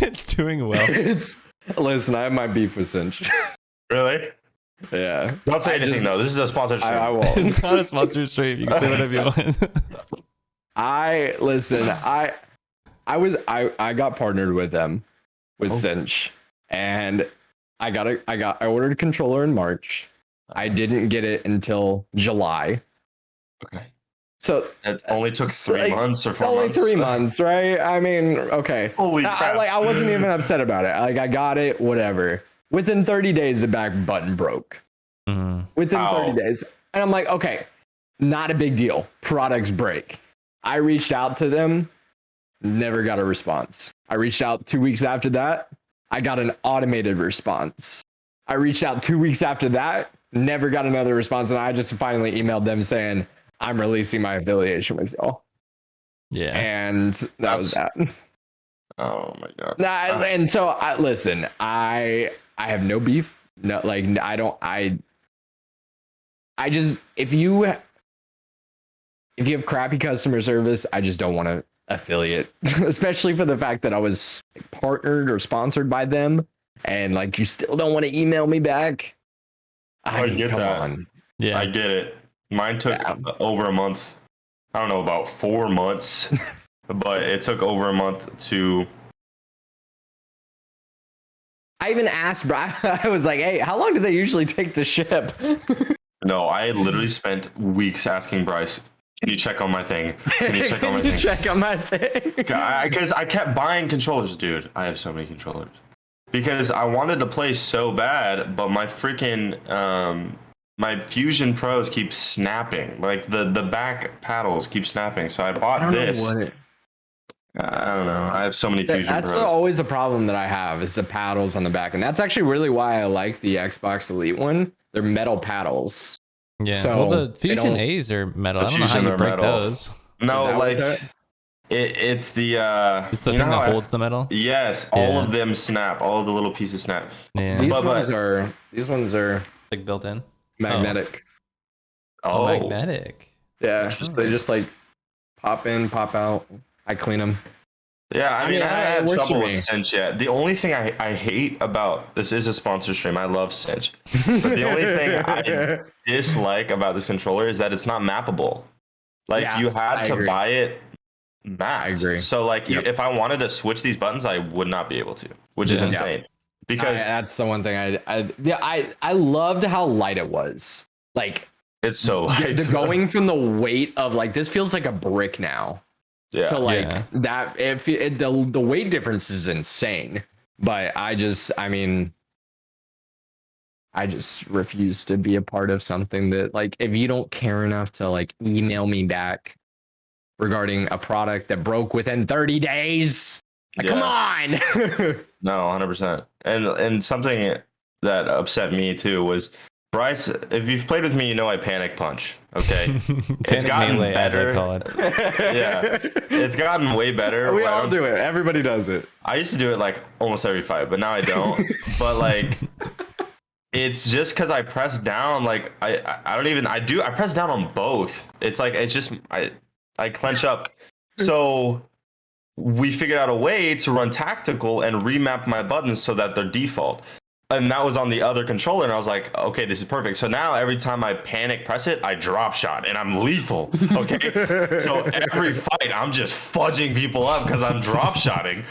It's doing well. Listen, I have my beef with Cinch. Really? Yeah. Don't say I anything just- though. This is a sponsored stream. I won't. It's not a sponsored stream. You can say whatever you want. I got partnered with them with Cinch, and I ordered a controller in March. I didn't get it until July. Okay. So It only took 3 Like, months or 4 only months. 3 months, right? I mean, okay. Holy crap. I wasn't even upset about it. Like, I got it, whatever. Within 30 days, the back button broke. Mhm. Within Ow. 30 days. And I'm like, okay, not a big deal. Products break. I reached out to them, never got a response. I reached out 2 weeks after that. I got an automated response. I reached out 2 weeks after that, never got another response. And I just finally emailed them saying, I'm releasing my affiliation with y'all. Yeah. And that was that. Oh my god. Nah, and so listen, I have no beef. No, like I just if you have crappy customer service, I just don't want to affiliate, especially for the fact that I was partnered or sponsored by them, and like you still don't want to email me back. I get come that. on. Yeah. I get it. Mine took over a month. I don't know, about 4 months, but it took over a month to. I even asked Brian. I was like, "Hey, how long do they usually take to ship?" No, I literally spent weeks asking Bryce, "Can you check on my thing? Can you check on my Can you thing?" check on my thing? Because I kept buying controllers, dude. I have so many controllers because I wanted to play so bad, but my freaking my Fusion Pros keep snapping. Like the back paddles keep snapping. So I bought this. I don't know. I have so many Fusion That's Pros. always a problem that I have is the paddles on the back, and that's actually really why I like the Xbox Elite one. They're metal paddles. Yeah. So well, the they Fusion don't- A's are metal. The I don't know how Fusion you are break metal. those. No, Is that like what it's the It's the you thing know how that holds the metal. Yes, all Yeah. of them snap. All of the little pieces snap. Yeah. These But- ones are like built in. magnetic. Oh, Oh, magnetic. Yeah, Interesting. they just like pop in, pop out. I clean them. yeah. I mean, I it had works trouble for with me. Cinch yet. The only thing I hate about this is a sponsor stream. I love Cinch, but the only thing I dislike about this controller is that it's not mappable. Like Yeah, you had I to agree. buy it mapped. I agree. So like, Yep. if I wanted to switch these buttons, I would not be able to, which is Yeah. insane. Because That's the one thing I loved how light it was. Like it's so light. the going from the weight of like this feels like a brick now yeah. to like Yeah. that. The weight difference is insane. But I just refuse to be a part of something that like if you don't care enough to like email me back regarding a product that broke within 30 days. Like, come on. No, 100%. And something that upset me too was Bryce. If you've played with me, you know I panic punch. Okay, Panic gotten melee, as I better. call it. Yeah. It's gotten way better. We I all don't- do it. Everybody does it. I used to do it like almost every fight, but now I don't. But like, it's just because I press down. Like I press down on both. It's like it's just I clench up. So we figured out a way to run tactical and remap my buttons so that they're default. And that was on the other controller, and I was like, okay, this is perfect. So now every time I panic press it, I drop shot, and I'm lethal. Okay, so every fight, I'm just fudging people up because I'm drop shotting,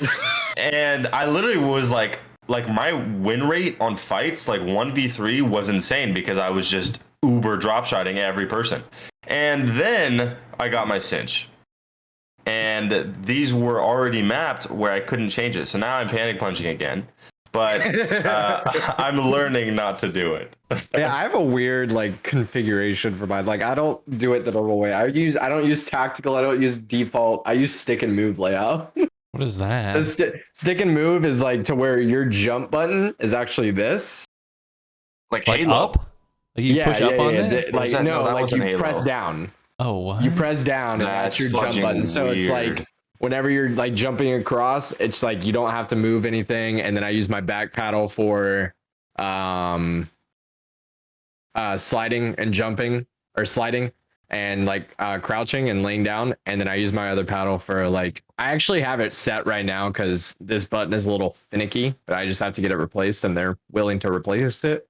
and I literally was like my win rate on fights, like 1v3, was insane because I was just uber drop shotting every person. And then I got my cinch. And these were already mapped where I couldn't change it. So now I'm panic punching again. But I'm learning not to do it. Yeah, I have a weird like configuration for mine. Like I don't do it the normal way. I don't use tactical. I don't use default. I use stick and move layout. What is that? The stick and move is like to where your jump button is actually this. Like Like Halo. up? Like you push up on it? What Like was that? no, No, that like wasn't you Halo. press down. Oh, what? You press down and that's That's your jump fucking button. So it's weird. like whenever you're like jumping across, it's like you don't have to move anything. And then I use my back paddle for sliding and jumping, or sliding and like crouching and laying down. And then I use my other paddle for like, I actually have it set right now because this button is a little finicky, but I just have to get it replaced and they're willing to replace it.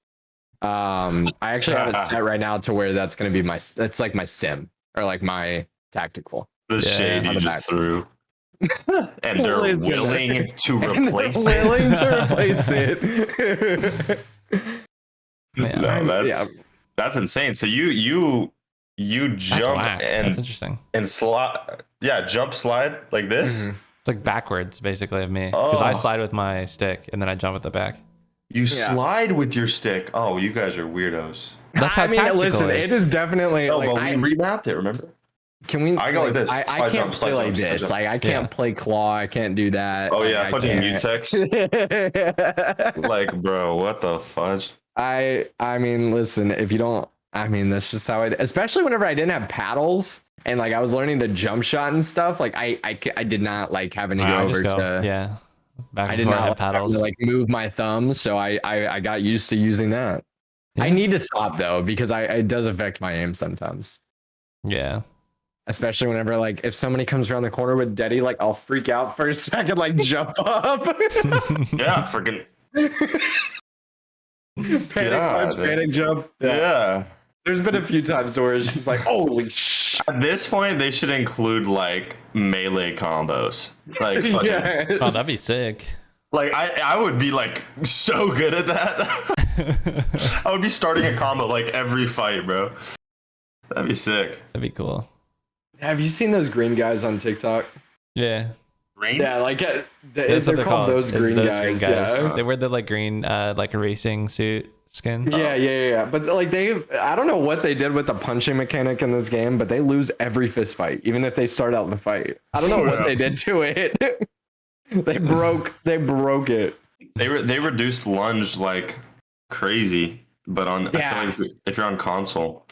I actually have it set right now to where that's going to be that's like my stim or like my tactical. The Yeah, shade on you the just back. threw. And they're Listen. willing to And replace it. willing to replace it. Man, No, that's insane. So you that's jump whack. and That's interesting. slide. Yeah, jump slide like this. Mhm. It's like backwards, basically, of me. Because I Oh. slide with my stick and then I jump at the back. You Yeah. slide with your stick. Oh, you guys are weirdos. That's how I mean, tactical listen, is. it is definitely No, like but we remapped it. Remember? can we? I go like this. I Slide can't jump, slide play like jump, slide this. jump. Like I can't Yeah. play claw. I can't do that. Oh Like, yeah, I fucking can't. mutex. Like, bro, what the fudge? I mean, listen, if you don't, I mean, that's just how especially whenever I didn't have paddles and like I was learning to jump shot and stuff. Like I did not like having to go I over just go, to. yeah. Back I and did forth, not I have like, having paddles. to, like move my thumbs, so I got used to using that. I Yeah. need to stop though because it does affect my aim sometimes. Yeah. Especially whenever like if somebody comes around the corner with Deddy, like I'll freak out for a second, like jump up. Yeah, freaking Panic God. punch, panic jump. yeah. There's been a few times where it's just like, holy shit. At this point, they should include like melee combos. Like, fucking, Yes. Oh, that'd be sick. like I would be like so good at that. I would be starting a combo like every fight, bro. That'd be sick. That'd be cool. Have you seen those green guys on TikTok? Yeah. Rain? Yeah, like That's what they're called those It's green guys. Yeah. They wear the like green, like a racing suit skin. Yeah. But like I don't know what they did with the punching mechanic in this game, but they lose every fist fight, even if they start out the fight. I don't know what they did to it. They broke it. They reduced lunge like crazy, but I feel like if you're on console,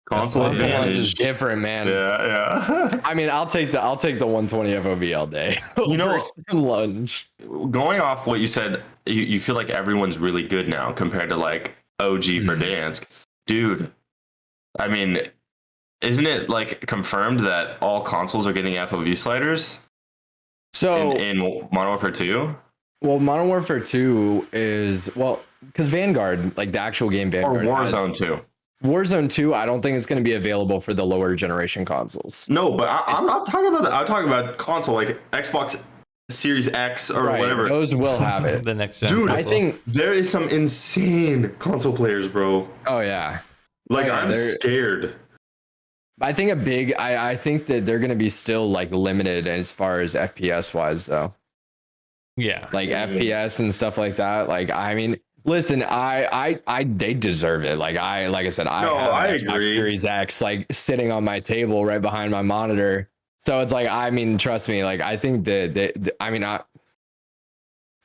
console Lunge advantage is different, man. Yeah. I mean, I'll take the 120 FOV all day. You know, some lunge. Going off what you said, you feel like everyone's really good now compared to like OG Verdansk, dude. I mean, isn't it like confirmed that all consoles are getting FOV sliders? So in Modern Warfare 2? Well, Modern Warfare 2 is because Vanguard, like the actual game Vanguard, or Warzone 2. Warzone 2, I don't think it's going to be available for the lower generation consoles. No, but I'm not talking about that. I'm talking about console, like Xbox Series X or whatever. Those will have it. The next gen. Dude, console. I think there is some insane console players, bro. Oh yeah. Like I'm scared. I think I think that they're going to be still like limited as far as FPS wise though. Yeah. Like FPS and stuff like that. Like, I mean, listen, they deserve it. Like I said, I have Xbox agree. Series X like sitting on my table right behind my monitor. So it's like, I mean, trust me, like I think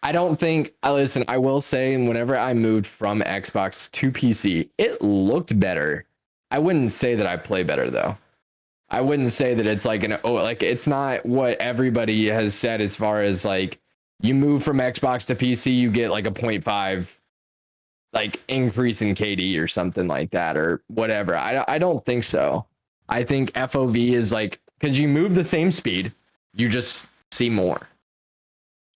I don't think listen, I will say whenever I moved from Xbox to PC, it looked better. I wouldn't say that I play better though. I wouldn't say that it's like it's not what everybody has said as far as like you move from Xbox to PC, you get like a 0.5 like increase in KD or something like that or whatever. I don't think so. I think FOV is like because you move the same speed, you just see more.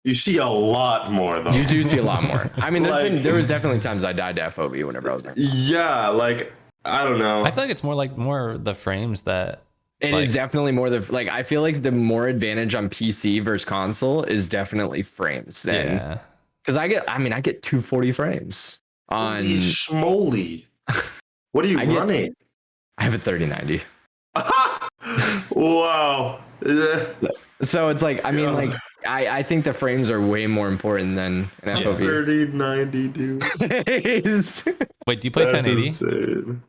You see a lot more though. You do see a lot more. I mean, there was Like- definitely times I died to FOV whenever I was there. Yeah, like I don't know. I feel like it's more the frames that It is definitely more like I feel like the more advantage on PC versus console is definitely frames. Then because I get 240 frames on. Holy schmoly. What are you running? I have a 3090. Wow. So it's like like I think the frames are way more important than an FOV. 3090, dude. Wait, do you play 1080? Insane.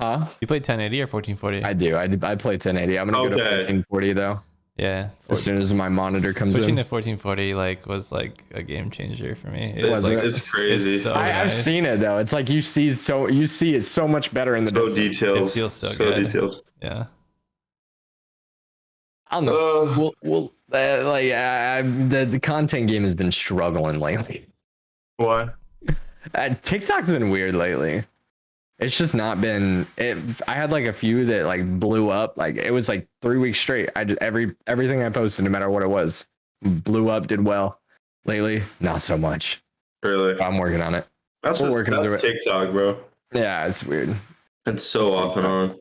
Huh? You play 1080 or 1440? I do. I play 1080. I'm gonna go to 1440 though. Yeah. As soon as my monitor comes Switching in. to 1440 was like a game changer for me. It's crazy. It's so I've nice. seen it though. It's like you see it so much better in the So distance. detailed. It feels so good. Detailed. Yeah. I don't know. The content game has been struggling lately. Why? TikTok's been weird lately. It's just not been. I had like a few that like blew up. Like it was like 3 weeks straight. I did everything I posted, no matter what it was, blew up, did well. Lately, not so much. Really? I'm working on it. That's We're working through that's it. TikTok, bro. Yeah, it's weird. It's so off and on.